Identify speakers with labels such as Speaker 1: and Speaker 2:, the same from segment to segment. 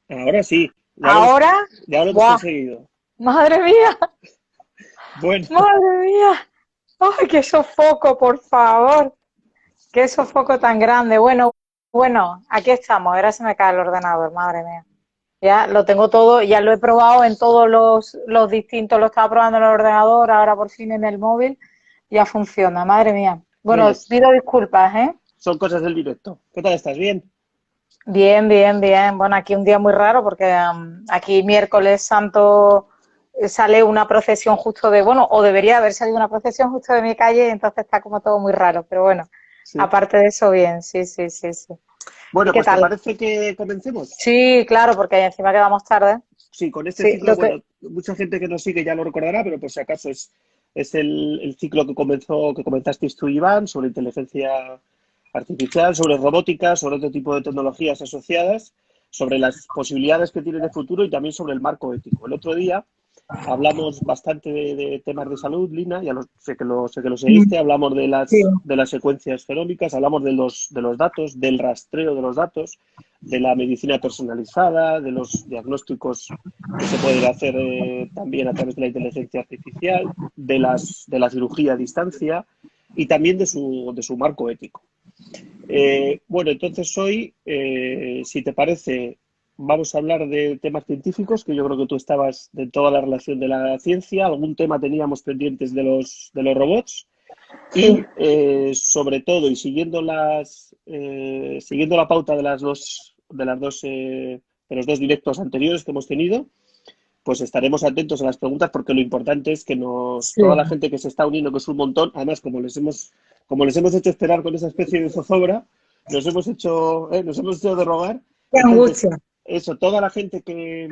Speaker 1: Ahora sí,
Speaker 2: Ahora,
Speaker 1: ya lo hemos
Speaker 2: ¡buah!
Speaker 1: conseguido.
Speaker 2: ¡Madre mía!
Speaker 1: Bueno,
Speaker 2: ¡Madre mía! ¡Ay, qué sofoco, por favor! ¡Qué sofoco tan grande! Bueno, aquí estamos. Ahora se me cae el ordenador, madre mía. Ya lo tengo todo, ya lo he probado en todos los distintos, lo estaba probando en el ordenador, ahora por fin en el móvil, ya funciona, madre mía.
Speaker 1: bueno,
Speaker 2: Bueno, pido disculpas, ¿eh?
Speaker 1: son cosas del directo. ¿Qué tal estás? ¿Bien?
Speaker 2: Bien, bien, bien. Bueno, aquí un día muy raro porque aquí miércoles santo sale una procesión justo de, bueno, o debería haber salido una procesión justo de mi calle, entonces está como todo muy raro, pero bueno,
Speaker 1: Sí.
Speaker 2: aparte de eso, bien, sí, sí, sí, sí. ¿Y
Speaker 1: Bueno,
Speaker 2: qué
Speaker 1: pues ¿te
Speaker 2: tal?
Speaker 1: parece que comencemos?
Speaker 2: Sí, claro, porque encima quedamos tarde.
Speaker 1: Sí, con este
Speaker 2: Sí,
Speaker 1: ciclo, bueno, mucha gente que nos sigue ya lo recordará, pero por si acaso es el ciclo que comenzasteis tú, Iván, sobre inteligencia artificial, sobre robótica, sobre otro tipo de tecnologías asociadas, sobre las posibilidades que tiene de futuro y también sobre el marco ético. El otro día hablamos bastante de temas de salud, Lina, sé que lo seguiste, hablamos
Speaker 2: sí.
Speaker 1: de las secuencias genómicas, hablamos de los datos, del rastreo de los datos, de la medicina personalizada, de los diagnósticos que se pueden hacer también a través de la inteligencia artificial, de la cirugía a distancia y también de su marco ético. Bueno, entonces hoy, si te parece, vamos a hablar de temas científicos, que yo creo que tú estabas de toda la relación de la ciencia, algún tema teníamos pendientes de los robots
Speaker 2: Sí.
Speaker 1: y sobre todo, y siguiendo la pauta de los dos directos anteriores que hemos tenido, pues estaremos atentos a las preguntas porque lo importante es que
Speaker 2: Sí,
Speaker 1: toda la gente que se está uniendo, que es un montón, además como les hemos hecho esperar con esa especie de zozobra, nos hemos hecho de rogar.
Speaker 2: qué
Speaker 1: Entonces,
Speaker 2: angustia.
Speaker 1: eso, toda la gente que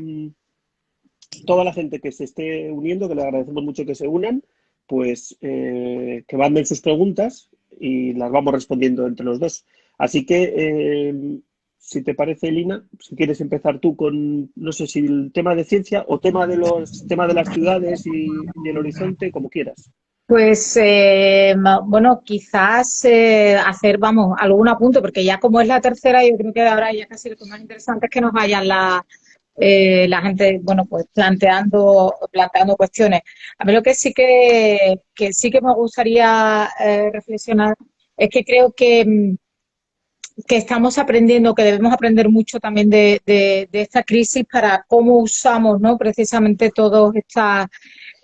Speaker 1: se esté uniendo, que le agradecemos mucho que se unan, pues que manden sus preguntas y las vamos respondiendo entre los dos. Así que, si te parece, Lina, si quieres empezar tú con, no sé si el tema de ciencia o tema de las ciudades y el horizonte, como quieras.
Speaker 2: Pues bueno, quizás hacer, vamos, algún apunte, porque ya como es la tercera, yo creo que ahora ya casi lo que más interesante es que nos vayan la gente, bueno, pues planteando cuestiones. A mí lo que que sí que me gustaría reflexionar es que creo que estamos aprendiendo, que debemos aprender mucho también de esta crisis para cómo usamos, ¿no? Precisamente todas estas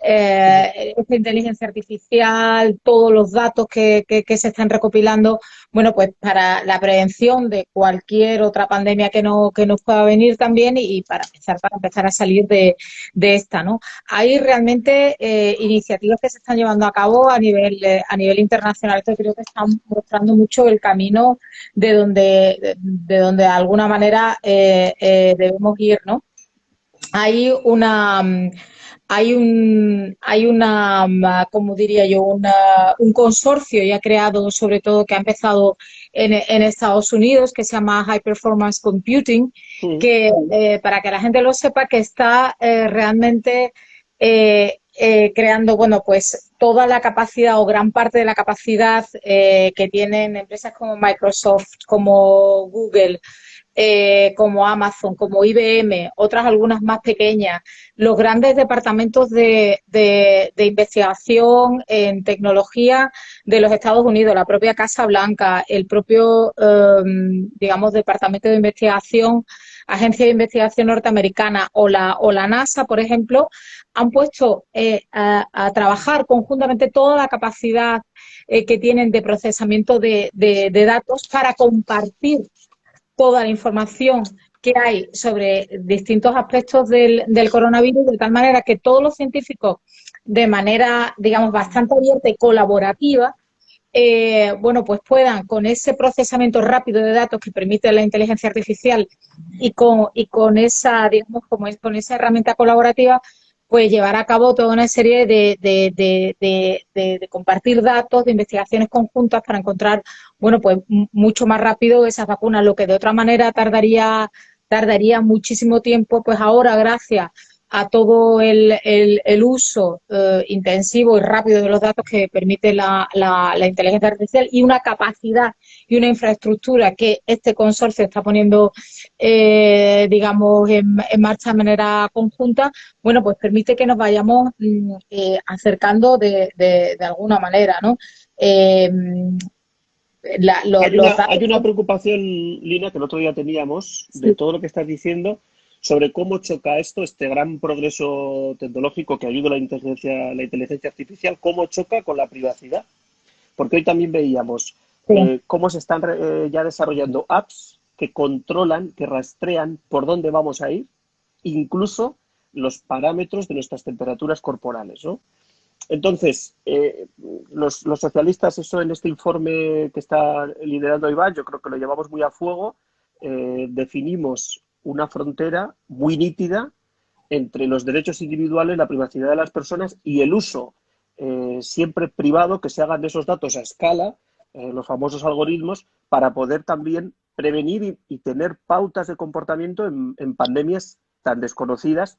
Speaker 2: esta inteligencia artificial, todos los datos que se están recopilando, bueno, pues para la prevención de cualquier otra pandemia que nos pueda venir también y para empezar a salir de esta, ¿no? Hay realmente iniciativas que se están llevando a cabo a nivel internacional que creo que están mostrando mucho el camino de donde de alguna manera debemos ir, ¿no? Hay una hay una, como diría yo, un consorcio ya creado, sobre todo que ha empezado en Estados Unidos, que se llama High Performance Computing,
Speaker 1: Mm.
Speaker 2: que para que la gente lo sepa, que está realmente creando, bueno, pues toda la capacidad o gran parte de la capacidad que tienen empresas como Microsoft, como Google, como Amazon, como IBM, otras algunas más pequeñas, los grandes departamentos de investigación en tecnología de los Estados Unidos, la propia Casa Blanca, el propio, digamos, Departamento de Investigación, Agencia de Investigación Norteamericana o la NASA, por ejemplo, han puesto a trabajar conjuntamente toda la capacidad que tienen de procesamiento de datos para compartir toda la información que hay sobre distintos aspectos del coronavirus, de tal manera que todos los científicos, de manera, digamos, bastante abierta y colaborativa, bueno, pues puedan, con ese procesamiento rápido de datos que permite la inteligencia artificial y con esa, digamos, como es, con esa herramienta colaborativa, pues llevar a cabo toda una serie de compartir datos, de investigaciones conjuntas para encontrar, bueno, pues mucho más rápido esas vacunas, lo que de otra manera tardaría muchísimo tiempo, pues ahora gracias a todo el uso intensivo y rápido de los datos que permite la inteligencia artificial y una capacidad y una infraestructura que este consorcio está poniendo, digamos, en marcha de manera conjunta, bueno, pues permite que nos vayamos acercando de alguna manera, ¿no? Los datos
Speaker 1: Hay una preocupación, Lina, que el otro día teníamos, de
Speaker 2: sí,
Speaker 1: todo lo que estás diciendo, sobre cómo choca esto, este gran progreso tecnológico que ayuda a la inteligencia artificial, cómo choca con la privacidad. Porque hoy también veíamos
Speaker 2: sí.
Speaker 1: cómo se están ya desarrollando apps que controlan, que rastrean por dónde vamos a ir, incluso los parámetros de nuestras temperaturas corporales, ¿no? Entonces, los socialistas, eso en este informe que está liderando Iván, yo creo que lo llevamos muy a fuego. Definimos una frontera muy nítida entre los derechos individuales, la privacidad de las personas y el uso siempre privado que se hagan de esos datos a escala, los famosos algoritmos, para poder también prevenir y tener pautas de comportamiento en pandemias tan desconocidas,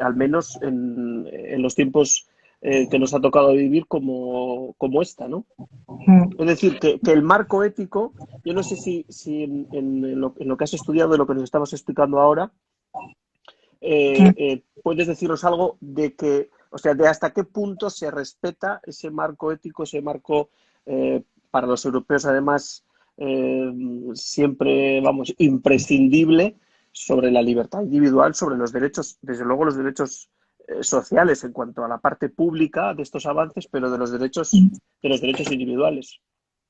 Speaker 1: al menos en los tiempos que nos ha tocado vivir como esta, ¿no?
Speaker 2: Mm.
Speaker 1: Es decir, que el marco ético, yo no sé si en lo que has estudiado, de lo que nos estamos explicando ahora, puedes decirnos algo de que, o sea, de hasta qué punto se respeta ese marco ético, ese marco para los europeos, además, siempre, vamos, imprescindible sobre la libertad individual, sobre los derechos, desde luego los derechos sociales en cuanto a la parte pública de estos avances, pero de los derechos individuales.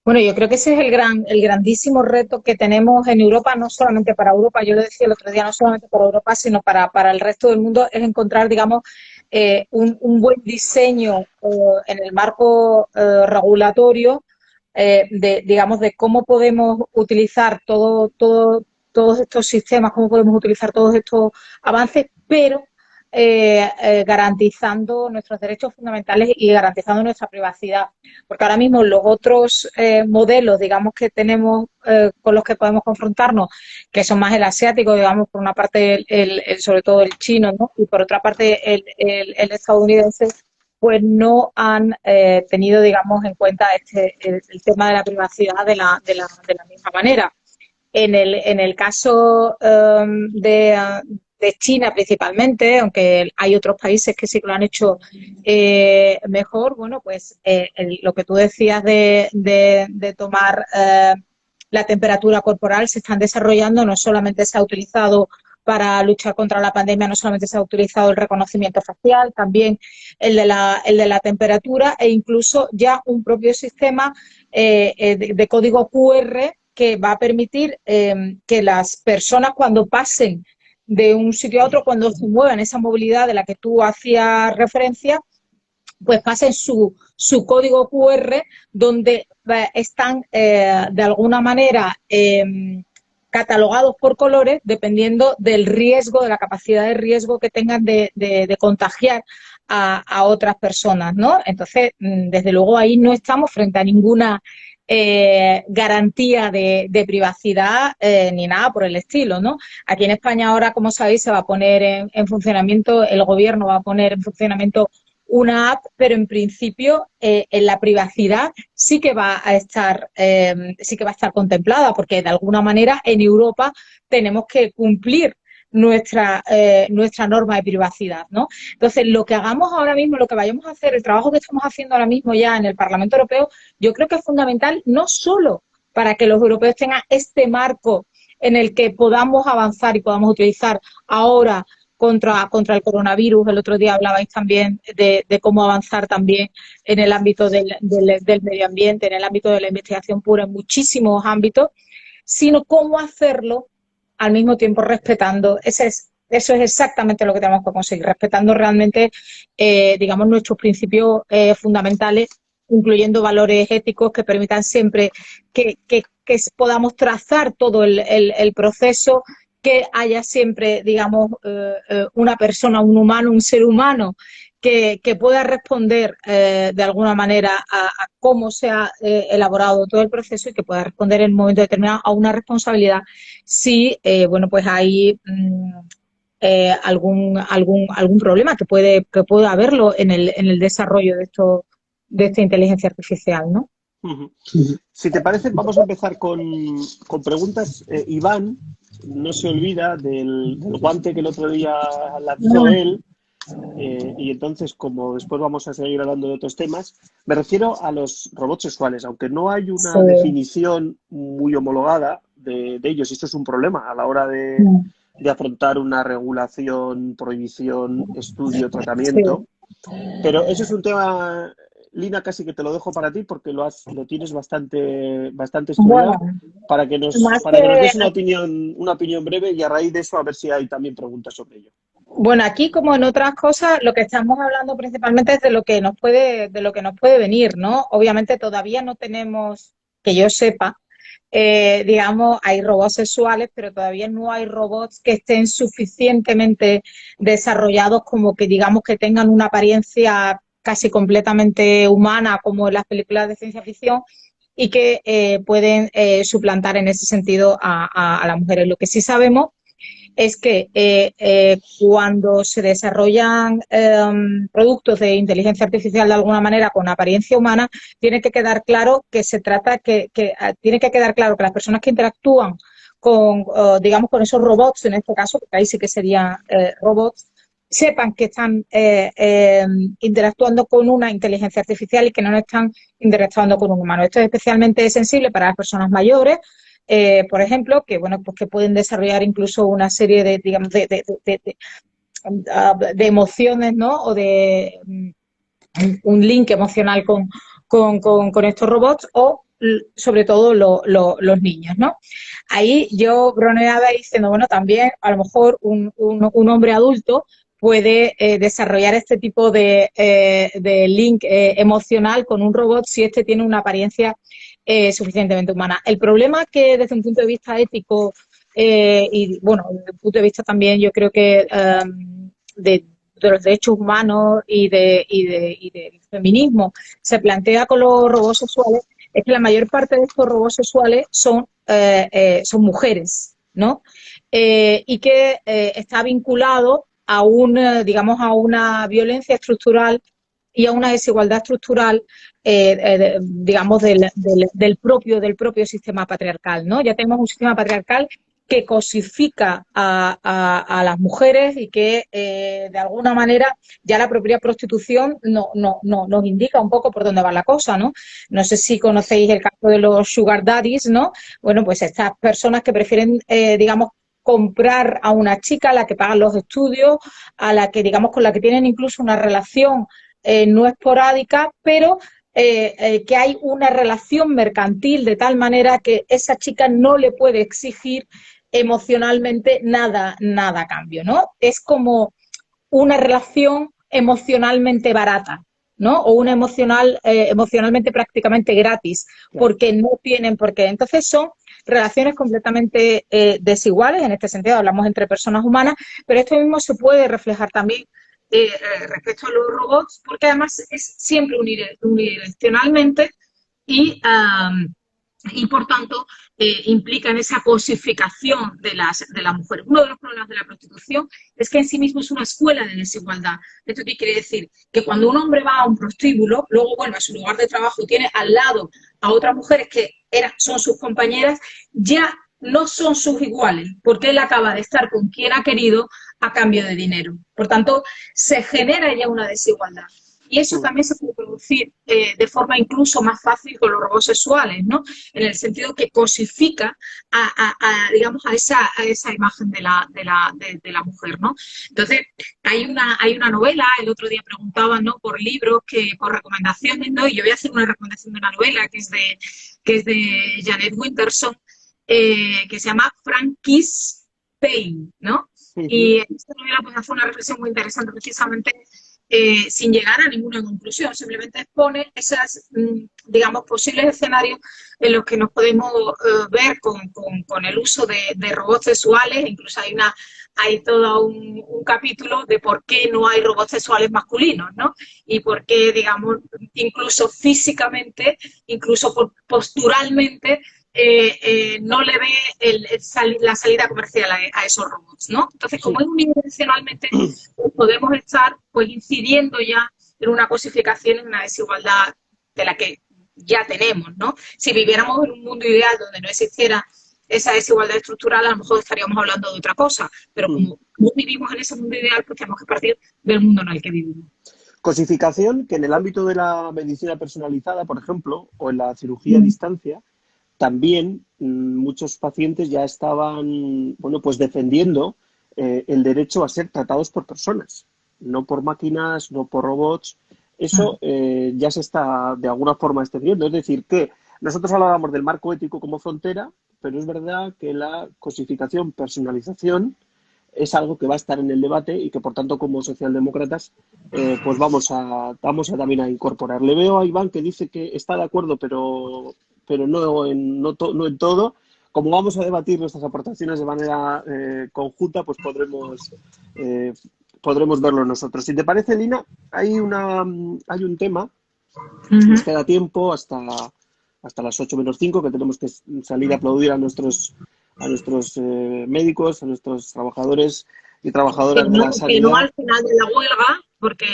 Speaker 2: Bueno, yo creo que ese es el grandísimo reto que tenemos en Europa, no solamente para Europa, yo lo decía el otro día, no solamente para Europa, sino para el resto del mundo, es encontrar, digamos, un buen diseño en el marco regulatorio digamos, de cómo podemos utilizar todos estos sistemas, cómo podemos utilizar todos estos avances, pero garantizando nuestros derechos fundamentales y garantizando nuestra privacidad. Porque ahora mismo los otros modelos, digamos, que tenemos con los que podemos confrontarnos, que son más el asiático, digamos, por una parte sobre todo el chino, ¿no? Y por otra parte el estadounidense, pues no han tenido, digamos, en cuenta el tema de la privacidad de la misma manera. En el caso de China principalmente, aunque hay otros países que sí que lo han hecho mejor, bueno, pues lo que tú decías de tomar la temperatura corporal se están desarrollando, no solamente se ha utilizado para luchar contra la pandemia, no solamente se ha utilizado el reconocimiento facial, también el de la temperatura e incluso ya un propio sistema de código QR que va a permitir que las personas cuando pasen de un sitio a otro, cuando se muevan esa movilidad de la que tú hacías referencia, pues pasen su código QR donde están de alguna manera catalogados por colores dependiendo del riesgo, de la capacidad de riesgo que tengan de contagiar a otras personas, ¿no? Entonces, desde luego ahí no estamos frente a ninguna garantía de privacidad ni nada por el estilo, ¿no? Aquí en España ahora, como sabéis, se va a poner en funcionamiento, el gobierno va a poner en funcionamiento una app, pero en principio en la privacidad sí que va a estar contemplada, porque de alguna manera en Europa tenemos que cumplir nuestra norma de privacidad, ¿no? Entonces, lo que hagamos ahora mismo, lo que vayamos a hacer, el trabajo que estamos haciendo ahora mismo ya en el Parlamento Europeo, yo creo que es fundamental no solo para que los europeos tengan este marco en el que podamos avanzar y podamos utilizar ahora contra el coronavirus. El otro día hablabais también de cómo avanzar también en el ámbito del medio ambiente, en el ámbito de la investigación pura, en muchísimos ámbitos, sino cómo hacerlo al mismo tiempo respetando. Eso es exactamente lo que tenemos que conseguir, respetando realmente, digamos, nuestros principios fundamentales, incluyendo valores éticos que permitan siempre que podamos trazar todo el proceso, que haya siempre, digamos, una persona, un humano, un ser humano que pueda responder de alguna manera a cómo se ha elaborado todo el proceso y que pueda responder en un momento determinado a una responsabilidad si, bueno, pues hay algún problema que pueda haberlo en el desarrollo de esta inteligencia artificial, ¿no?
Speaker 1: Ujú. Si te parece, vamos a empezar con preguntas. Iván no se olvida del guante que el otro día lanzó él, y entonces, como después vamos a seguir hablando de otros temas, me refiero a los robots sexuales, aunque no hay
Speaker 2: Sí.
Speaker 1: una definición muy homologada de ellos, y esto es un problema a la hora de afrontar una regulación, prohibición, estudio,
Speaker 2: Sí.
Speaker 1: tratamiento. Pero eso es un tema, Lina, casi que te lo dejo para ti porque lo tienes bastante
Speaker 2: Bueno,
Speaker 1: estudiado
Speaker 2: más
Speaker 1: para que nos
Speaker 2: que
Speaker 1: des una opinión breve y a raíz de eso a ver si hay también preguntas sobre ello.
Speaker 2: Bueno, aquí como en otras cosas, lo que estamos hablando principalmente es de lo que nos puede venir, ¿no? Obviamente todavía no tenemos, que yo sepa, digamos, hay robots sexuales, pero todavía no hay robots que estén suficientemente desarrollados como que digamos que tengan una apariencia casi completamente humana, como en las películas de ciencia ficción, y que pueden suplantar en ese sentido a las mujeres. Lo que sí sabemos es que cuando se desarrollan productos de inteligencia artificial de alguna manera con apariencia humana, tiene que quedar claro que se trata tiene que quedar claro que las personas que interactúan con, digamos, con esos robots, en este caso, porque ahí sí que serían robots, sepan que están interactuando con una inteligencia artificial y que no están interactuando con un humano. Esto es especialmente sensible para las personas mayores, por ejemplo, que bueno, pues que pueden desarrollar incluso una serie de, digamos, de emociones, ¿no? O de un link emocional con estos robots, o sobre todo los niños, ¿no? Ahí yo broneaba diciendo, bueno, también a lo mejor un hombre adulto puede desarrollar este tipo de link emocional con un robot si este tiene una apariencia suficientemente humana. El problema que desde un punto de vista ético y, bueno, desde un punto de vista también yo creo que de los derechos humanos y del feminismo se plantea con los robots sexuales es que la mayor parte de estos robots sexuales son mujeres, ¿no? Y que está vinculado a digamos, a una violencia estructural y a una desigualdad estructural, digamos, del propio sistema patriarcal, ¿no? Ya tenemos un sistema patriarcal que cosifica a las mujeres y que de alguna manera ya la propia prostitución nos indica un poco por dónde va la cosa, ¿no? No sé si conocéis el caso de los sugar daddies, ¿no? Bueno, pues estas personas que prefieren, digamos, comprar a una chica a la que pagan los estudios, a la que, digamos, con la que tienen incluso una relación no esporádica, pero que hay una relación mercantil de tal manera que esa chica no le puede exigir emocionalmente nada a cambio, ¿no? Es como una relación emocionalmente barata, ¿no? O una emocionalmente prácticamente gratis,
Speaker 1: Claro.
Speaker 2: porque no tienen por qué. Entonces son relaciones completamente desiguales, en este sentido hablamos entre personas humanas, pero esto mismo se puede reflejar también respecto a los robots, porque además es siempre unidireccionalmente y por tanto implica en esa cosificación de las mujeres. Uno de los problemas de la prostitución es que en sí mismo es una escuela de desigualdad. ¿Esto qué quiere decir? Que cuando un hombre va a un prostíbulo, luego vuelve a su lugar de trabajo y tiene al lado a otras mujeres que son sus compañeras, ya no son sus iguales, porque él acaba de estar con quien ha querido a cambio de dinero. Por tanto, se genera ya una desigualdad. Y eso también se puede producir de forma incluso más fácil con los robots sexuales, ¿no? En el sentido que cosifica digamos, a esa imagen de la mujer, ¿no? Entonces, hay una novela, el otro día preguntaban, ¿no? Por libros, por recomendaciones, ¿no? Y yo voy a hacer una recomendación de una novela que es de Janet Winterson, que se llama Frankie's Pain, ¿no? Y esta novela pues hace una reflexión muy interesante precisamente sin llegar a ninguna conclusión, simplemente expone esas, digamos, posibles escenarios en los que nos podemos ver con el uso de robots sexuales. Incluso hay todo un capítulo de por qué no hay robots sexuales masculinos, ¿no? Y por qué, digamos, incluso físicamente, incluso posturalmente, no le ve la salida comercial a esos robots, ¿no? Entonces, como
Speaker 1: Sí.
Speaker 2: es unidireccionalmente, pues podemos estar pues incidiendo ya en una cosificación, en una desigualdad de la que ya tenemos, ¿no? Si viviéramos en un mundo ideal donde no existiera esa desigualdad estructural, a lo mejor estaríamos hablando de otra cosa, pero como no vivimos en ese mundo ideal, pues tenemos que partir del mundo en el que vivimos.
Speaker 1: Cosificación que en el ámbito de la medicina personalizada, por ejemplo, o en la cirugía a distancia, también muchos pacientes ya estaban, bueno, pues defendiendo el derecho a ser tratados por personas, no por máquinas, no por robots. Eso ya se está de alguna forma extendiendo. Es decir, que nosotros hablábamos del marco ético como frontera, pero es verdad que la cosificación, personalización, es algo que va a estar en el debate y que, por tanto, como socialdemócratas, pues vamos a también a incorporar. Le veo a Iván que dice que está de acuerdo, pero no en todo. Como vamos a debatir nuestras aportaciones de manera conjunta, pues podremos verlo nosotros. Si te parece, Lina, hay un tema, nos queda tiempo hasta las 8 menos 5, que tenemos que salir a aplaudir a nuestros médicos, a nuestros trabajadores y trabajadoras de la
Speaker 2: Que no
Speaker 1: sanidad.
Speaker 2: al final de la huelga, porque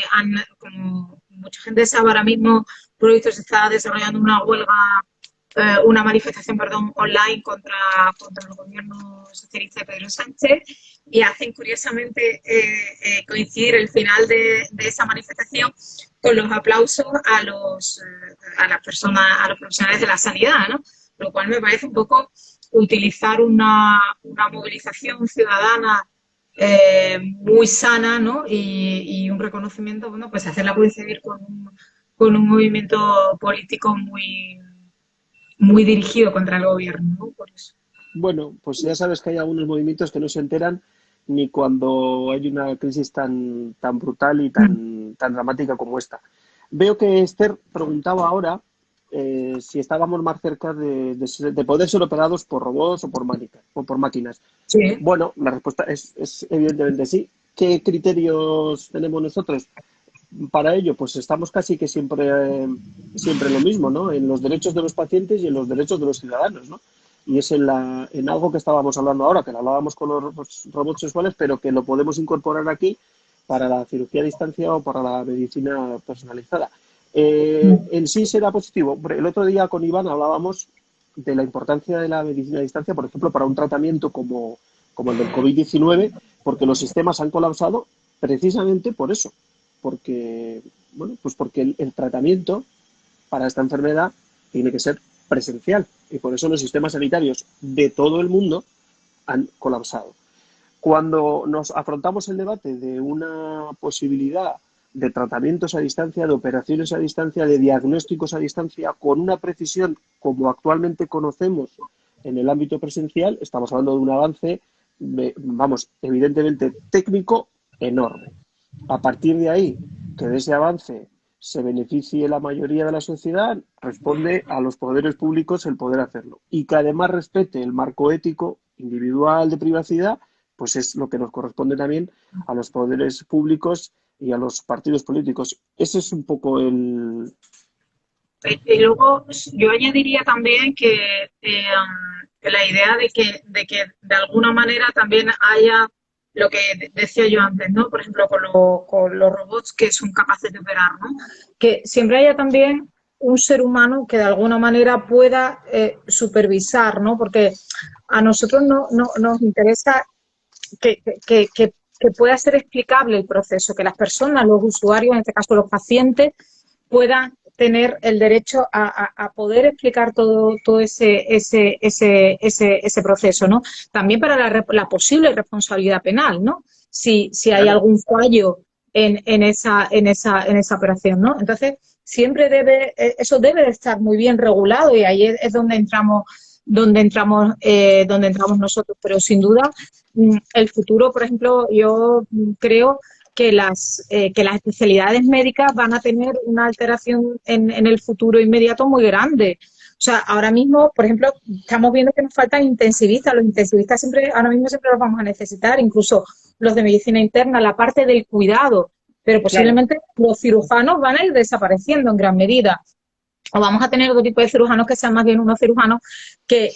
Speaker 2: como mucha gente sabe ahora mismo, Provisto se está desarrollando una huelga, una manifestación, perdón, online contra el gobierno socialista de Pedro Sánchez, y hacen curiosamente coincidir el final de esa manifestación con los aplausos a las personas, a los profesionales de la sanidad, ¿no? Lo cual me parece un poco utilizar una movilización ciudadana muy sana, ¿no? Y un reconocimiento, bueno, pues hacerla coincidir con un movimiento político muy dirigido contra el gobierno, ¿no? Por eso.
Speaker 1: Bueno, pues ya sabes que hay algunos movimientos que no se enteran ni cuando hay una crisis tan brutal y tan dramática como esta. Veo que Esther preguntaba ahora si estábamos más cerca de poder ser operados por robots o por máquinas.
Speaker 2: Sí.
Speaker 1: Bueno, la respuesta es evidentemente sí. ¿Qué criterios tenemos nosotros para ello? Pues estamos casi que siempre lo mismo, ¿no? En los derechos de los pacientes y en los derechos de los ciudadanos, ¿no? Y es en algo que estábamos hablando ahora, que lo hablábamos con los robots sexuales, pero que lo podemos incorporar aquí para la cirugía a distancia o para la medicina personalizada. En sí será positivo. El otro día con Iván hablábamos de la importancia de la medicina a distancia, por ejemplo, para un tratamiento como el del COVID-19, porque los sistemas han colapsado precisamente por eso, porque el tratamiento para esta enfermedad tiene que ser presencial y por eso los sistemas sanitarios de todo el mundo han colapsado. Cuando nos afrontamos el debate de una posibilidad de tratamientos a distancia, de operaciones a distancia, de diagnósticos a distancia, con una precisión como actualmente conocemos en el ámbito presencial, estamos hablando de un avance, evidentemente técnico enorme. A partir de ahí, que de ese avance se beneficie la mayoría de la sociedad, responde a los poderes públicos el poder hacerlo. Y que además respete el marco ético individual de privacidad, pues es lo que nos corresponde también a los poderes públicos y a los partidos políticos. Ese es un poco el...
Speaker 2: Y luego yo añadiría también que la idea de que de alguna manera también haya lo que decía yo antes, ¿no? Por ejemplo, con los robots que son capaces de operar, ¿no? Que siempre haya también un ser humano que de alguna manera pueda supervisar, ¿no? Porque a nosotros no nos interesa que pueda ser explicable el proceso, que las personas, los usuarios, en este caso los pacientes, puedan tener el derecho a poder explicar todo ese proceso, ¿no? También para la posible responsabilidad penal, ¿no? Si hay algún fallo en esa operación, ¿no? Entonces, siempre eso debe de estar muy bien regulado y ahí es donde entramos nosotros, pero sin duda el futuro, por ejemplo, yo creo que las especialidades médicas van a tener una alteración en el futuro inmediato muy grande. O sea, ahora mismo, por ejemplo, estamos viendo que nos faltan intensivistas. Los intensivistas ahora mismo siempre los vamos a necesitar, incluso los de medicina interna, la parte del cuidado, pero posiblemente los cirujanos van a ir desapareciendo en gran medida. o vamos a tener otro tipo de cirujanos que sean más bien unos cirujanos que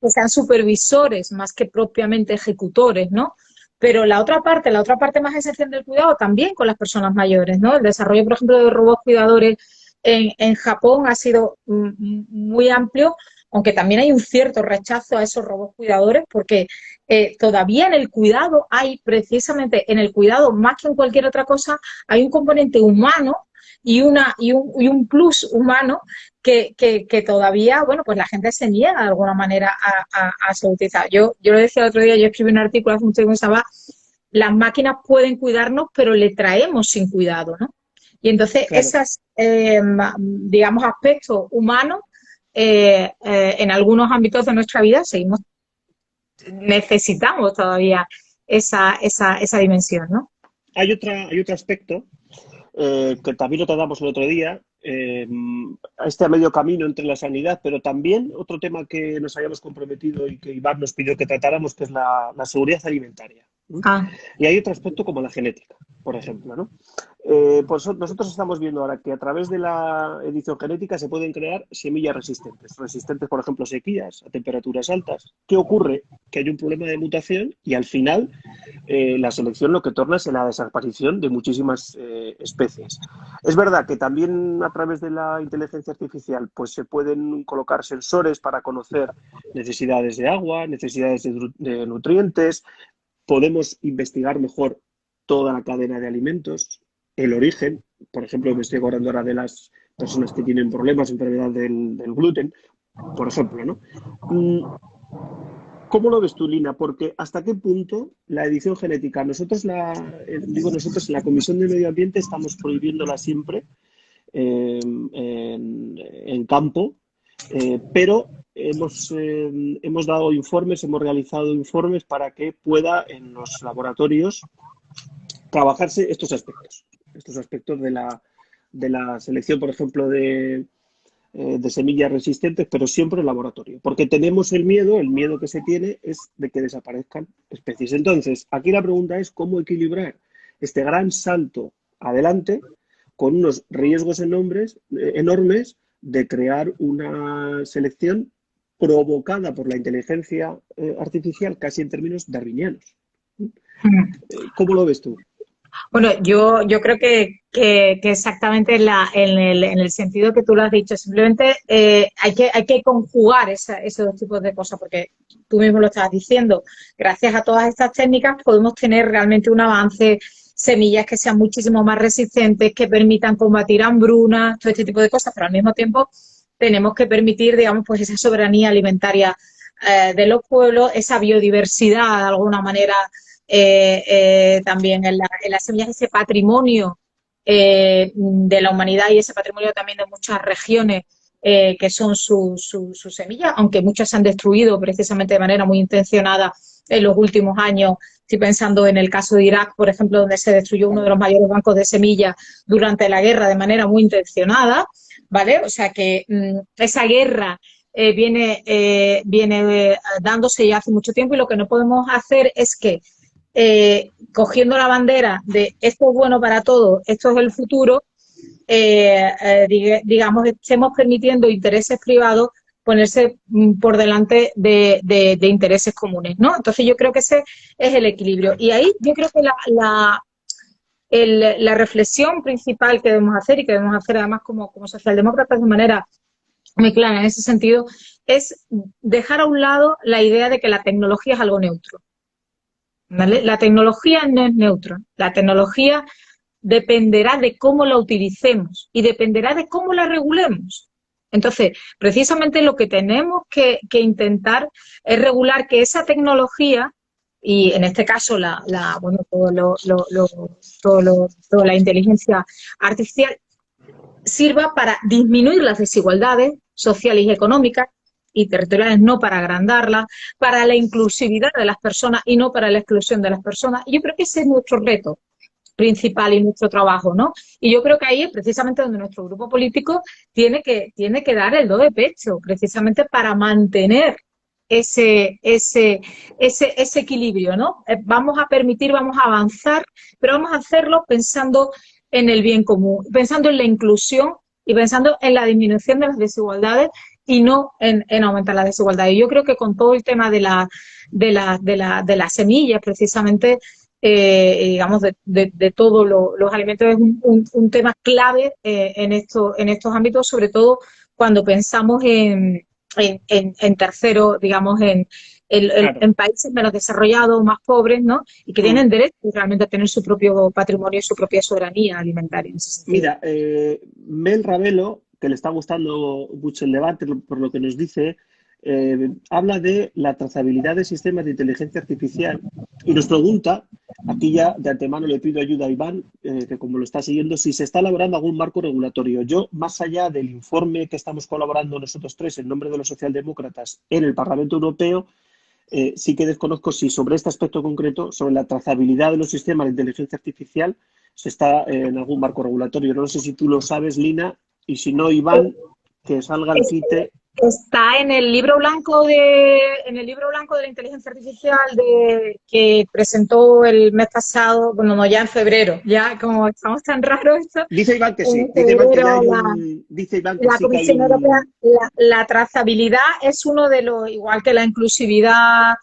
Speaker 2: sean supervisores más que propiamente ejecutores, ¿no? Pero la otra parte más esencial del cuidado también con las personas mayores, ¿no? El desarrollo, por ejemplo, de robots cuidadores en Japón ha sido muy amplio, aunque también hay un cierto rechazo a esos robots cuidadores, porque todavía en el cuidado hay, precisamente en el cuidado, más que en cualquier otra cosa, hay un componente humano y un plus humano que todavía, bueno, pues la gente se niega de alguna manera a ser utilizada. Yo lo decía el otro día, yo escribí un artículo hace mucho tiempo que se llama "Las máquinas pueden cuidarnos, pero le traemos sin cuidado", ¿no? Y entonces
Speaker 1: Claro.
Speaker 2: esos, digamos, aspectos humanos en algunos ámbitos de nuestra vida necesitamos todavía esa dimensión, ¿no?
Speaker 1: Hay otro aspecto que también lo tratamos el otro día, a medio camino entre la sanidad, pero también otro tema que nos habíamos comprometido y que Iván nos pidió que tratáramos, que es la seguridad alimentaria. Y hay otro aspecto como la genética, por ejemplo, ¿no? Pues nosotros estamos viendo ahora que a través de la edición genética se pueden crear semillas resistentes, por ejemplo, a sequías, a temperaturas altas. ¿Qué ocurre? Que hay un problema de mutación y al final la selección lo que torna es en la desaparición de muchísimas especies. Es verdad que también a través de la inteligencia artificial pues se pueden colocar sensores para conocer necesidades de agua, necesidades de nutrientes, podemos investigar mejor toda la cadena de alimentos, el origen. Por ejemplo, me estoy acordando ahora de las personas que tienen problemas, enfermedad del gluten, por ejemplo, ¿no? ¿Cómo lo ves tú, Lina? Porque ¿hasta qué punto la edición genética? Nosotros, nosotros en la Comisión de Medio Ambiente estamos prohibiéndola siempre en campo, pero hemos dado informes, hemos realizado informes para que pueda en los laboratorios trabajarse estos aspectos de la selección, por ejemplo, de semillas resistentes, pero siempre en laboratorio. Porque tenemos el miedo que se tiene es de que desaparezcan especies. Entonces, aquí la pregunta es cómo equilibrar este gran salto adelante con unos riesgos enormes de crear una selección provocada por la inteligencia artificial casi en términos darwinianos. ¿Cómo lo ves tú?
Speaker 2: Bueno, yo creo que exactamente en el sentido que tú lo has dicho, simplemente hay que conjugar esos dos tipos de cosas, porque tú mismo lo estabas diciendo, gracias a todas estas técnicas podemos tener realmente un avance, semillas que sean muchísimo más resistentes, que permitan combatir hambruna, todo este tipo de cosas, pero al mismo tiempo tenemos que permitir, digamos, pues esa soberanía alimentaria de los pueblos, esa biodiversidad de alguna manera también en las semillas, ese patrimonio de la humanidad y ese patrimonio también de muchas regiones que son sus semillas, aunque muchas se han destruido precisamente de manera muy intencionada en los últimos años. Estoy pensando en el caso de Irak, por ejemplo, donde se destruyó uno de los mayores bancos de semillas durante la guerra de manera muy intencionada, ¿vale? O sea que esa guerra viene dándose ya hace mucho tiempo y lo que no podemos hacer es que cogiendo la bandera de esto es bueno para todos, esto es el futuro, digamos, estemos permitiendo intereses privados ponerse por delante de intereses comunes, ¿no? Entonces yo creo que ese es el equilibrio. Y ahí yo creo que la reflexión principal que debemos hacer y que debemos hacer además como socialdemócratas de manera muy clara en ese sentido es dejar a un lado la idea de que la tecnología es algo neutro. ¿Vale? La tecnología no es neutra. La tecnología dependerá de cómo la utilicemos y dependerá de cómo la regulemos. Entonces, precisamente lo que tenemos que intentar es regular que esa tecnología, y en este caso toda la inteligencia artificial, sirva para disminuir las desigualdades sociales y económicas y territoriales, no para agrandarlas, para la inclusividad de las personas y no para la exclusión de las personas. Y yo creo que ese es nuestro reto principal y nuestro trabajo, ¿no? Y yo creo que ahí es precisamente donde nuestro grupo político tiene que dar el do de pecho, precisamente para mantener ese equilibrio, ¿no? Vamos a permitir, vamos a avanzar, pero vamos a hacerlo pensando en el bien común, pensando en la inclusión y pensando en la disminución de las desigualdades y no en aumentar las desigualdades. Y yo creo que con todo el tema de las semillas, precisamente, digamos, de todos los alimentos, es un tema clave en estos ámbitos, sobre todo cuando pensamos en tercero, digamos,
Speaker 1: Claro.
Speaker 2: en países menos desarrollados, más pobres, ¿no? Y que
Speaker 1: Mm.
Speaker 2: tienen derecho realmente a tener su propio patrimonio y su propia soberanía alimentaria en ese sentido.
Speaker 1: Mira, Mel Ravelo, que le está gustando mucho el debate por lo que nos dice, habla de la trazabilidad de sistemas de inteligencia artificial y nos pregunta, aquí ya de antemano le pido ayuda a Iván, que como lo está siguiendo, si se está elaborando algún marco regulatorio. Yo, más allá del informe que estamos colaborando nosotros tres en nombre de los socialdemócratas en el Parlamento Europeo, sí que desconozco si sobre este aspecto concreto, sobre la trazabilidad de los sistemas de inteligencia artificial, se está en algún marco regulatorio. No sé si tú lo sabes, Lina, y si no, Iván, que salga al quite.
Speaker 2: Está en el libro blanco de la inteligencia artificial que presentó el mes pasado, bueno, no, ya en febrero, ya como estamos tan raros esto,
Speaker 1: Dice Iván que sí,
Speaker 2: en
Speaker 1: dice Iván que ya
Speaker 2: febrero
Speaker 1: hay un, dice Iván que
Speaker 2: la
Speaker 1: sí que hay
Speaker 2: Comisión Europea,
Speaker 1: un.
Speaker 2: la trazabilidad es uno de los, igual que la inclusividad,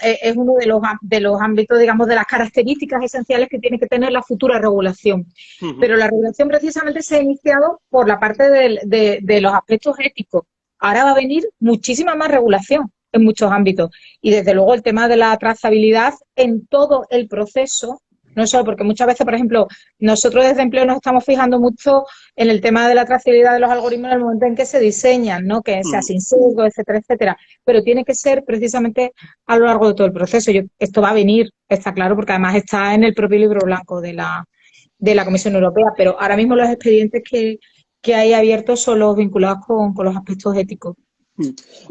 Speaker 2: es uno de los ámbitos, digamos, de las características esenciales que tiene que tener la futura regulación. Pero la regulación precisamente se ha iniciado por la parte de los aspectos éticos. Ahora va a venir muchísima más regulación en muchos ámbitos. Y desde luego el tema de la trazabilidad en todo el proceso, no solo porque muchas veces, por ejemplo, nosotros desde Empleo nos estamos fijando mucho en el tema de la trazabilidad de los algoritmos en el momento en que se diseñan, ¿no? Que sea sin sesgo, etcétera, etcétera. Pero tiene que ser precisamente a lo largo de todo el proceso. Esto va a venir, está claro, porque además está en el propio libro blanco de la Comisión Europea, pero ahora mismo los expedientes que hay abiertos son los vinculados con los aspectos éticos.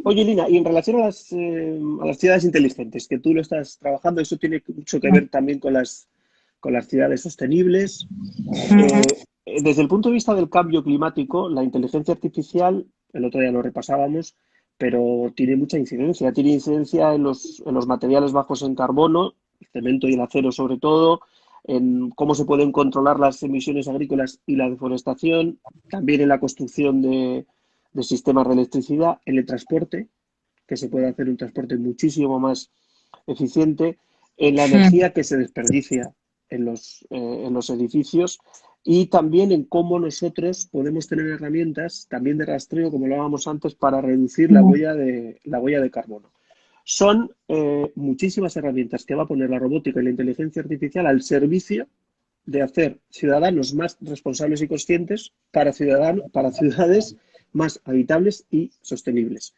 Speaker 1: Oye, Lina, y en relación a las ciudades inteligentes, que tú lo estás trabajando, eso tiene mucho que ver también con las ciudades sostenibles. Desde el punto de vista del cambio climático, la inteligencia artificial, el otro día lo repasábamos, pero tiene mucha incidencia. Tiene incidencia en los materiales bajos en carbono, el cemento y el acero sobre todo, en cómo se pueden controlar las emisiones agrícolas y la deforestación, también en la construcción de sistemas de electricidad, en el transporte, que se puede hacer un transporte muchísimo más eficiente, en la energía que se desperdicia en los edificios y también en cómo nosotros podemos tener herramientas también de rastreo, como lo hablábamos antes, para reducir la huella de carbono. Son muchísimas herramientas que va a poner la robótica y la inteligencia artificial al servicio de hacer ciudadanos más responsables y conscientes para ciudades más habitables y sostenibles.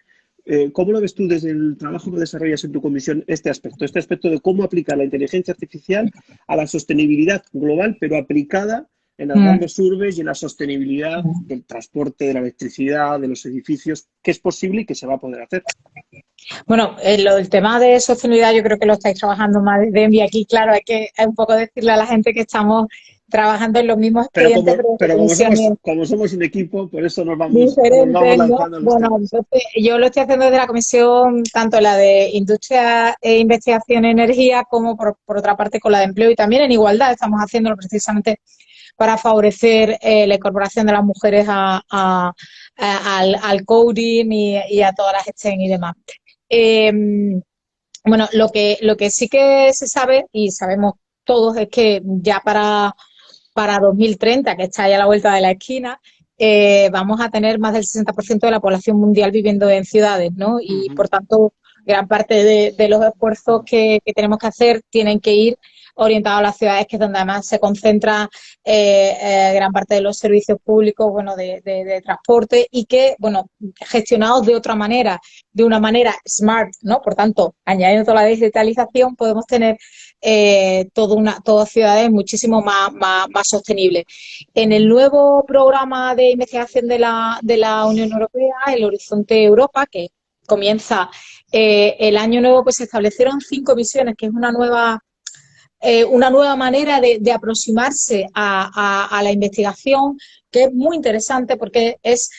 Speaker 1: ¿Cómo lo ves tú desde el trabajo que desarrollas en tu comisión este aspecto de cómo aplicar la inteligencia artificial a la sostenibilidad global, pero aplicada en las grandes urbes y en la sostenibilidad del transporte, de la electricidad, de los edificios, que es posible y que se va a poder hacer?
Speaker 2: Bueno, el tema de sostenibilidad yo creo que lo estáis trabajando más desde ENVI. Aquí, claro, hay que un poco decirle a la gente que estamos trabajando en los mismos
Speaker 1: Pero
Speaker 2: expedientes, pero de comisiones
Speaker 1: como somos un equipo, por eso nos vamos
Speaker 2: diferentes, ¿no?
Speaker 1: lanzando los
Speaker 2: Bueno,
Speaker 1: temas.
Speaker 2: entonces yo lo estoy haciendo desde la comisión, tanto la de Industria e Investigación en Energía, como por otra parte con la de Empleo y también en Igualdad. Estamos haciéndolo precisamente para favorecer la incorporación de las mujeres al coding y a todas las STEM y demás. Eh, bueno, lo que sí que se sabe y sabemos todos es que ya para 2030, que está ya a la vuelta de la esquina, vamos a tener más del 60% de la población mundial viviendo en ciudades, ¿no? Y por tanto, gran parte de los esfuerzos que tenemos que hacer tienen que ir orientados a las ciudades, que es donde además se concentra gran parte de los servicios públicos, bueno, de transporte y que, bueno, gestionados de otra manera, de una manera smart, ¿no? Por tanto, añadiendo toda la digitalización, podemos tener todas ciudades muchísimo más sostenibles. En el nuevo programa de investigación de la Unión Europea, el Horizonte Europa, que comienza el año nuevo, pues se establecieron 5 misiones, que es una nueva manera de aproximarse a la investigación, que es muy interesante porque es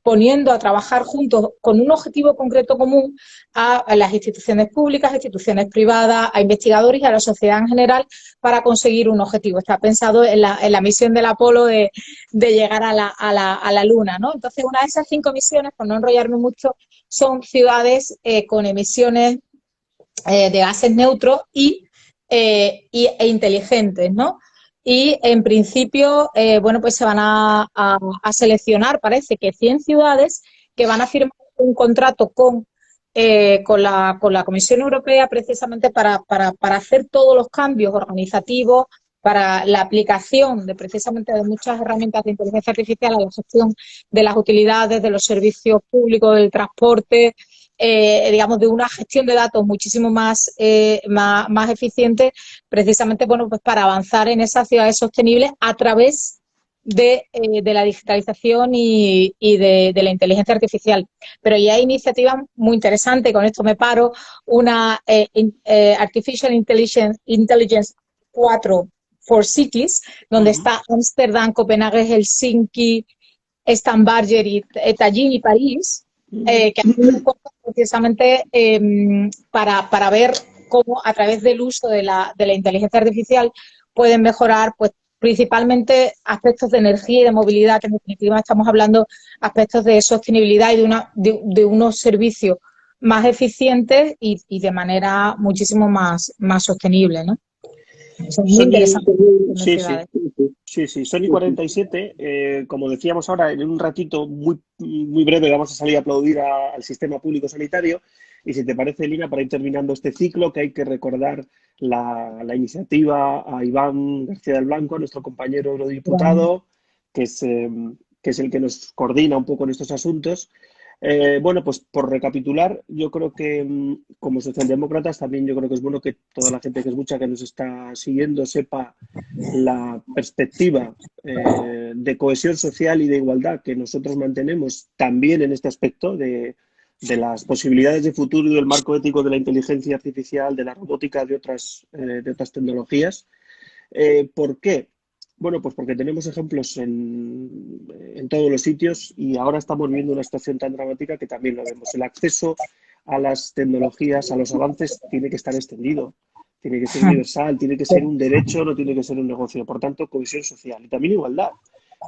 Speaker 2: poniendo a trabajar juntos con un objetivo concreto común a las instituciones públicas, a instituciones privadas, a investigadores y a la sociedad en general para conseguir un objetivo. Está pensado en la misión del Apolo de llegar a la Luna, ¿no? Entonces, una de esas 5 misiones, por no enrollarme mucho, son ciudades con emisiones de gases neutros e inteligentes, ¿no? Y en principio, bueno, pues se van a seleccionar, parece que 100 ciudades que van a firmar un contrato con la Comisión Europea precisamente para hacer todos los cambios organizativos, para la aplicación precisamente de muchas herramientas de inteligencia artificial a la gestión de las utilidades, de los servicios públicos, del transporte, digamos, de una gestión de datos muchísimo más eficiente, precisamente, bueno, pues para avanzar en esas ciudades sostenibles a través de la digitalización y de la inteligencia artificial. Pero ya hay iniciativas muy interesantes, con esto me paro, una Artificial Intelligence 4 for Cities, donde está Ámsterdam, Copenhague, Helsinki, Stamberger y Tallinn y París, que hacen precisamente para ver cómo a través del uso de la inteligencia artificial pueden mejorar, pues, principalmente aspectos de energía y de movilidad, que en definitiva estamos hablando aspectos de sostenibilidad y de unos servicios más eficientes y de manera muchísimo más sostenible, ¿no? Son muy interesantes.
Speaker 1: Sí. Sony 47, como decíamos ahora, en un ratito muy, muy breve vamos a salir a aplaudir al sistema público sanitario. Y si te parece, Lina, para ir terminando este ciclo, que hay que recordar la iniciativa a Iván García del Blanco, nuestro compañero eurodiputado, que es el que nos coordina un poco en estos asuntos. Bueno, pues por recapitular, yo creo que como socialdemócratas también yo creo que es bueno que toda la gente que escucha, que nos está siguiendo, sepa la perspectiva de cohesión social y de igualdad que nosotros mantenemos también en este aspecto de las posibilidades de futuro y del marco ético de la inteligencia artificial, de la robótica, de otras tecnologías. ¿Por qué? Bueno, pues porque tenemos ejemplos en todos los sitios y ahora estamos viendo una situación tan dramática que también lo vemos. El acceso a las tecnologías, a los avances, tiene que estar extendido, tiene que ser universal, tiene que ser un derecho, no tiene que ser un negocio. Por tanto, cohesión social y también igualdad.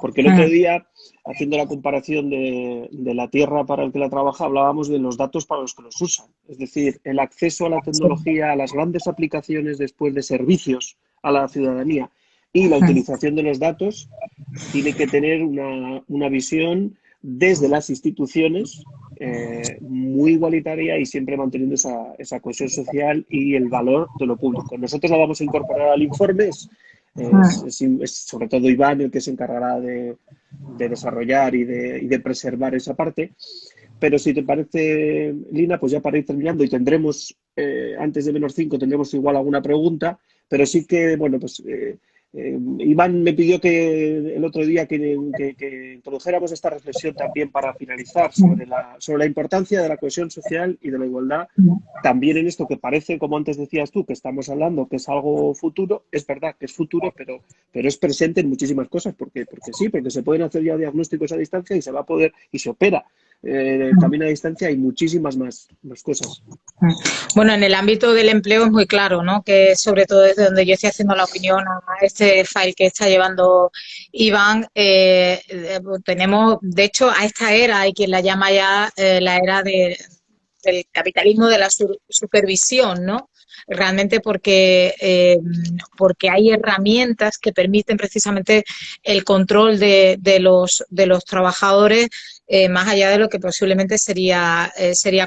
Speaker 1: Porque el otro día, haciendo la comparación de la tierra para el que la trabaja, hablábamos de los datos para los que los usan. Es decir, el acceso a la tecnología, a las grandes aplicaciones después de servicios a la ciudadanía y la utilización de los datos tiene que tener una visión desde las instituciones muy igualitaria y siempre manteniendo esa cohesión social y el valor de lo público. Nosotros la vamos a incorporar al informe, es sobre todo Iván el que se encargará de desarrollar y de preservar esa parte. Pero si te parece, Lina, pues ya para ir terminando y tendremos, antes de -5, tendremos igual alguna pregunta, pero sí que, bueno, pues Iván me pidió que el otro día que introdujéramos esta reflexión también para finalizar sobre la importancia de la cohesión social y de la igualdad, también en esto que parece, como antes decías tú, que estamos hablando que es algo futuro. Es verdad que es futuro, pero es presente en muchísimas cosas, porque se pueden hacer ya diagnósticos a distancia y se va a poder, y se opera también a distancia, hay muchísimas más cosas.
Speaker 2: Bueno, en el ámbito del empleo es muy claro, ¿no? Que sobre todo desde donde yo estoy haciendo la opinión a este file que está llevando Iván, tenemos, de hecho, a esta era, hay quien la llama ya la era del capitalismo de la supervisión, ¿no? Realmente porque hay herramientas que permiten precisamente el control de los trabajadores, más allá de lo que posiblemente sería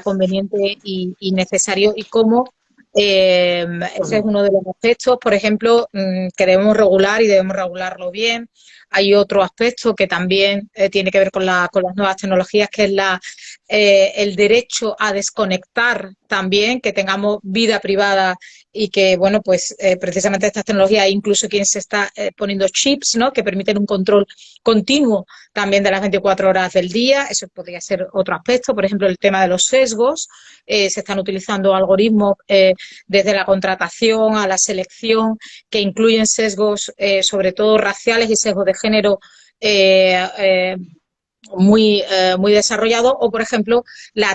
Speaker 2: conveniente y necesario, y cómo ese es uno de los aspectos, por ejemplo, que debemos regular y debemos regularlo bien. Hay otro aspecto que también tiene que ver con las nuevas tecnologías, que es el derecho a desconectar también, que tengamos vida privada y que, bueno, pues precisamente estas tecnologías, hay incluso quien se está poniendo chips, ¿no?, que permiten un control continuo también de las 24 horas del día. Eso podría ser otro aspecto. Por ejemplo, el tema de los sesgos. Se están utilizando algoritmos desde la contratación a la selección que incluyen sesgos sobre todo raciales y sesgos de género muy desarrollado, o por ejemplo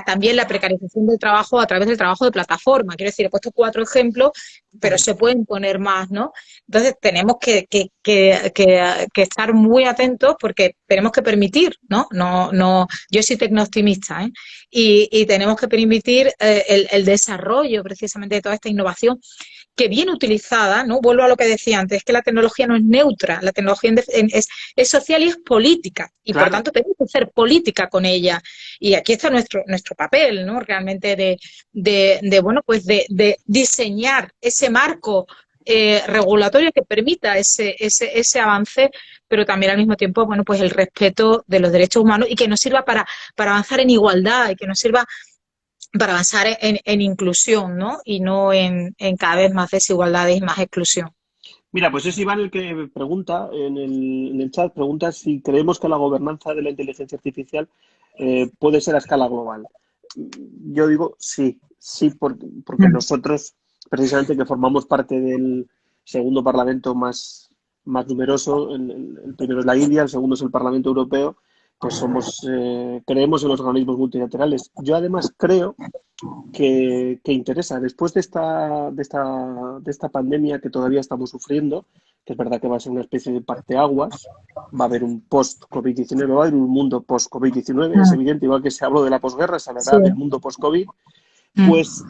Speaker 2: también la precarización del trabajo a través del trabajo de plataforma. Quiero decir, he puesto 4 ejemplos, pero se pueden poner más, ¿no? Entonces tenemos que estar muy atentos, porque tenemos que permitir, ¿no? No, yo soy tecnooptimista, ¿eh? Y tenemos que permitir el desarrollo precisamente de toda esta innovación, que bien utilizada, ¿no? Vuelvo a lo que decía antes, es que la tecnología no es neutra, la tecnología es social y es política, y por
Speaker 1: Claro.
Speaker 2: tanto tenemos que hacer política con ella. Y aquí está nuestro papel, ¿no? Realmente bueno, pues de diseñar ese marco regulatorio que permita ese avance, pero también al mismo tiempo, bueno, pues el respeto de los derechos humanos, y que nos sirva para avanzar en igualdad, y que nos sirva para avanzar en inclusión, ¿no? Y no en cada vez más desigualdades y más exclusión.
Speaker 1: Mira, pues es Iván el que pregunta en el chat, pregunta si creemos que la gobernanza de la inteligencia artificial puede ser a escala global. Yo digo sí, sí, porque nosotros, precisamente que formamos parte del segundo parlamento más numeroso, el primero es la India, el segundo es el Parlamento Europeo, pues creemos en los organismos multilaterales. Yo además creo que interesa. Después de esta pandemia que todavía estamos sufriendo, que es verdad que va a ser una especie de parteaguas, va a haber un post-COVID-19, va a haber un mundo post-COVID-19, es evidente, igual que se habló de la posguerra, se hablará del mundo post-COVID, pues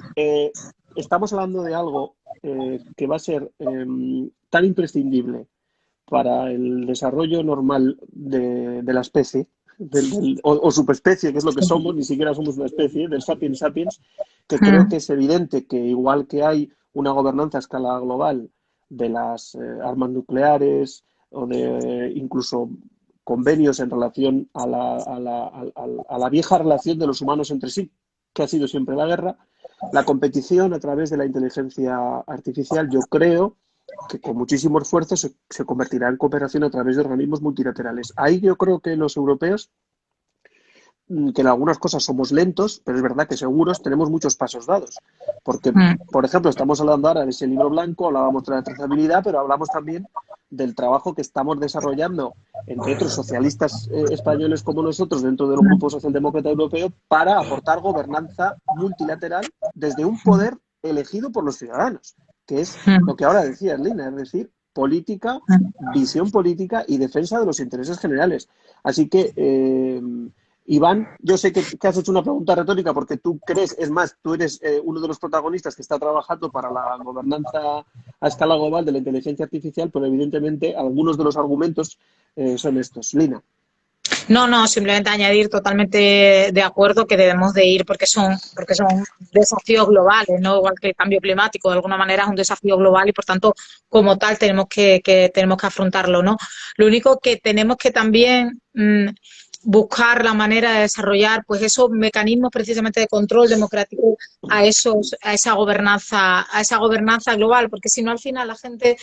Speaker 1: estamos hablando de algo que va a ser tan imprescindible para el desarrollo normal de la especie, o subespecie, que es lo que somos, ni siquiera somos una especie, del sapiens sapiens, que creo que es evidente que igual que hay una gobernanza a escala global de las armas nucleares o de incluso convenios en relación a la vieja relación de los humanos entre sí, que ha sido siempre la guerra, la competición a través de la inteligencia artificial, yo creo que con muchísimo esfuerzo se convertirá en cooperación a través de organismos multilaterales. Ahí yo creo que los europeos, que en algunas cosas somos lentos, pero es verdad que seguros, tenemos muchos pasos dados. Porque, por ejemplo, estamos hablando ahora de ese libro blanco, hablábamos de la trazabilidad, pero hablamos también del trabajo que estamos desarrollando entre otros socialistas españoles como nosotros dentro del Grupo Socialdemócrata Europeo para aportar gobernanza multilateral desde un poder elegido por los ciudadanos, que es lo que ahora decía Lina, es decir, política, visión política y defensa de los intereses generales. Así que, Iván, yo sé que has hecho una pregunta retórica porque tú crees, es más, tú eres uno de los protagonistas que está trabajando para la gobernanza a escala global de la inteligencia artificial, pero evidentemente algunos de los argumentos son estos. Lina.
Speaker 2: No, simplemente añadir, totalmente de acuerdo, que debemos de ir porque son desafíos globales, ¿no? Igual que el cambio climático, de alguna manera es un desafío global, y por tanto, como tal, tenemos que afrontarlo, ¿no? Lo único que tenemos que también buscar la manera de desarrollar, pues, esos mecanismos precisamente de control democrático a esa gobernanza global, porque si no, al final la gente,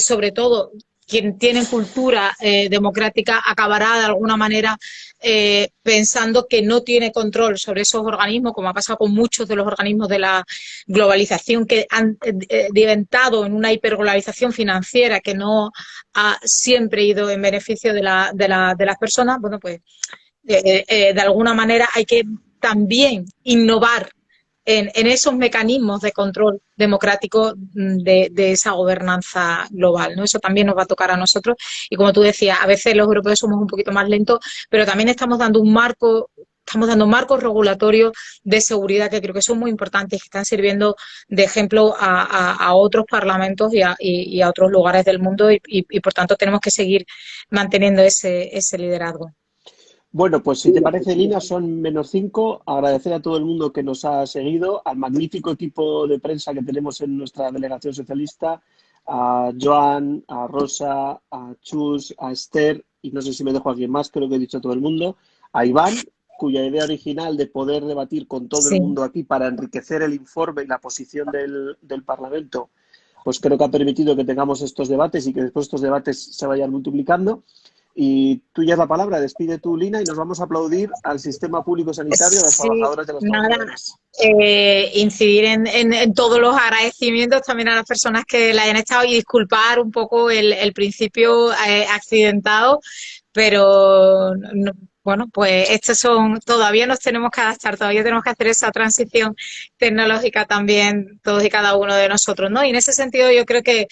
Speaker 2: sobre todo quien tiene cultura democrática, acabará de alguna manera pensando que no tiene control sobre esos organismos, como ha pasado con muchos de los organismos de la globalización, que han diventado en una hiperglobalización financiera que no ha siempre ido en beneficio de las personas. Bueno, pues de alguna manera hay que también innovar en esos mecanismos de control democrático de esa gobernanza global, ¿no? Eso también nos va a tocar a nosotros, y como tú decías, a veces los europeos somos un poquito más lentos, pero también estamos dando marcos regulatorios de seguridad que creo que son muy importantes, que están sirviendo de ejemplo a otros parlamentos y a otros lugares del mundo, y por tanto tenemos que seguir manteniendo ese liderazgo.
Speaker 1: Bueno, pues si te parece, Lina, son -5. Agradecer a todo el mundo que nos ha seguido, al magnífico equipo de prensa que tenemos en nuestra delegación socialista, a Joan, a Rosa, a Chus, a Esther, y no sé si me dejo a alguien más, creo que he dicho a todo el mundo, a Iván, cuya idea original de poder debatir con todo el mundo aquí para enriquecer el informe y la posición del Parlamento, pues creo que ha permitido que tengamos estos debates y que después estos debates se vayan multiplicando. Y tú ya es la palabra, despide tú, Lina, y nos vamos a aplaudir al sistema público sanitario, a las trabajadoras y a los trabajadores.
Speaker 2: Incidir en todos los agradecimientos también a las personas que le hayan estado, y disculpar un poco el principio accidentado, pero bueno, pues todavía nos tenemos que adaptar, todavía tenemos que hacer esa transición tecnológica también, todos y cada uno de nosotros, ¿no? Y en ese sentido yo creo que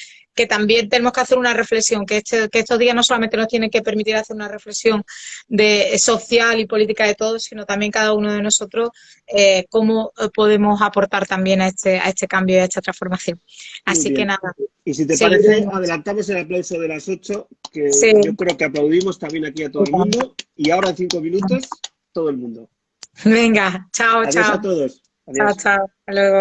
Speaker 2: también tenemos que hacer una reflexión, que estos días no solamente nos tienen que permitir hacer una reflexión social y política de todos, sino también cada uno de nosotros, cómo podemos aportar también a este cambio y a esta transformación.
Speaker 1: Muy
Speaker 2: Así que
Speaker 1: bien.
Speaker 2: nada,
Speaker 1: Y si te parece,
Speaker 2: seguiremos.
Speaker 1: adelantamos el aplauso de las 8, que
Speaker 2: Sí,
Speaker 1: yo creo que aplaudimos también aquí a todo el mundo. Y ahora en 5 minutos, todo el mundo.
Speaker 2: venga, chao,
Speaker 1: Adiós a
Speaker 2: chao,
Speaker 1: todos.
Speaker 2: chao,
Speaker 1: Adiós.
Speaker 2: chao, hasta luego.